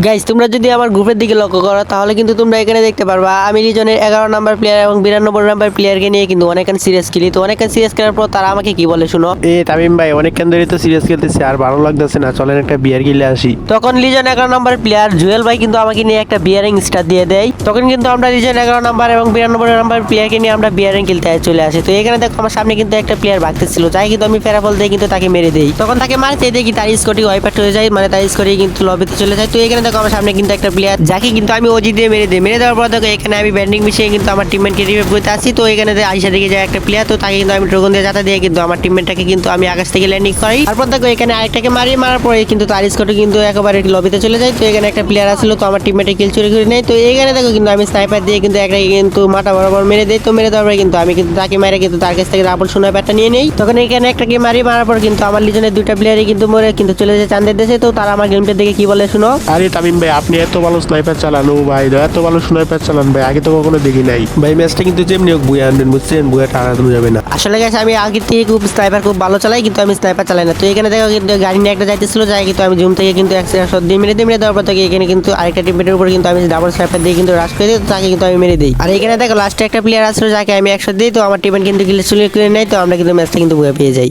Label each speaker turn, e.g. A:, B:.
A: Guys তোমরা যদি আমার গ্রুপের দিকে লক্ষ্য করো তাহলে কিন্তু তোমরা এখানে দেখতে পারবা আমি রিজনের 11 নাম্বার প্লেয়ার এবং 92 নাম্বার প্লেয়ারকে নিয়ে কিন্তু অনেকক্ষণ সিরিয়াস খেলি। তো অনেকক্ষণ সিরিয়াস খেলার পর তারা আমাকে কি বলে শুনো,
B: তামিম ভাই অনেকক্ষণ ধরে তো সিরিয়াস খেলতেছে আর ভালো লাগতেছে না, চলেন একটা বিয়ার গিলে আসি।
A: তখন লিজন 11 নাম্বার প্লেয়ার জুয়েল ভাই কিন্তু আমাকে নিয়ে একটা বিয়ারিং স্টার দিয়ে দেয়। তখন কিন্তু আমরা লিজন 11 নাম্বার এবং 92 নাম্বার প্লেয়ারকে নিয়ে আমরা বিয়ারিং খেলতে চলে আসি। তো এখানে দেখো আমার সামনে কিন্তু একটা প্লেয়ার ভাগতেছিল, যাই কিন্তু আমি ফেরাফল দিয়ে কিন্তু তাকে মেরে দেই। তখন তাকে মারতে দেখি তার স্কোরটি ওয়াইপার হয়ে যায়, মানে তার স্কোরই কিন্তু লবিতে চলে যায়। তো এখানে দেখো আমার সামনে কিন্তু একটা প্লেয়ার যাকে কিন্তু আমি ওজি দিয়ে মেরে দিই। মেরে দেওয়ার পর দেখো এখানে আমি ব্যান্ডিং মিশিয়ে কিন্তু আমার টিমমেটকে রিভাইভ করতে আসি। তো এখানে আইসা দিকে যায় একটা প্লেয়ার, তো তাকে কিন্তু আমি ড্রাগন দিয়ে যাতা দিয়ে কিন্তু আমার টিমমেটটাকে কিন্তু আমি আকাশ থেকে ল্যান্ডিং করাই। তারপর দেখো এখানে আরেকটাকে মারার পরে কিন্তু তার স্কোরটি কিন্তু একেবারে লবিতে চলে যায়। তো এখানে একটা প্লেয়ার আসলো, তো আমার টিমমেটে কিল চুরি করে নেয়। তো এখানে দেখো কিন্তু আমি স্নাইপার দিয়ে কিন্তু একটা কিন্তু মাথা বরাবর মেরে দেই। তো মেরে দেওয়ার পরে কিন্তু আমি কিন্তু তাকে মেরে কিন্তু তার কাছ থেকে ডাবল স্নাইপারটা নিয়ে নেই। তখন এখানে একটাকে মারার পর কিন্তু আমার লিজনের দুইটা প্লেয়ারই কিন্তু মরে কিন্তু চলে যায় চাঁদের দেশে। তো তারা আমার গেমটা দেখে কি বলে শুনো,
B: আরে তামিম ভাই আপনি এত ভালো স্নাইপার চালানো ভাই, এত ভালো স্নাইপার চালান ভাই, আগে তো কখনো দেখি নাই ভাই। ম্যাচটা কিন্তু যেমনি হোক বুয়া আনবেন, বুঝছেন? বুয়াটা হারানো যাবে না।
A: আসলে গেছে আমি আগে থেকে খুব স্নাইপার খুব ভালো চালাই, কিন্তু আমি স্নাইপার চালাই না। তো এখানে দেখো কিন্তু গাড়ি নিয়ে একটা যাইতেছিল, যাই কিন্তু আমি জুম থেকে কিন্তু একশো শট দিয়ে মেরে দেওয়ার পর থেকে এখানে কিন্তু আরেকটা টিমের উপর কিন্তু আমি ডাবল স্নাইপার দিয়ে কিন্তু রাশ করে দিই। তো তাকে কিন্তু আমি মেরে দিই। আর এখানে দেখো লাস্টে একটা প্লেয়ার আসলো যাকে আমি একশো দিই। তো আমার টিমের কিন্তু কিল চুরি করে নেয়। তো আমরা কিন্তু ম্যাচটা কিন্তু বুয়া পেয়ে যাই।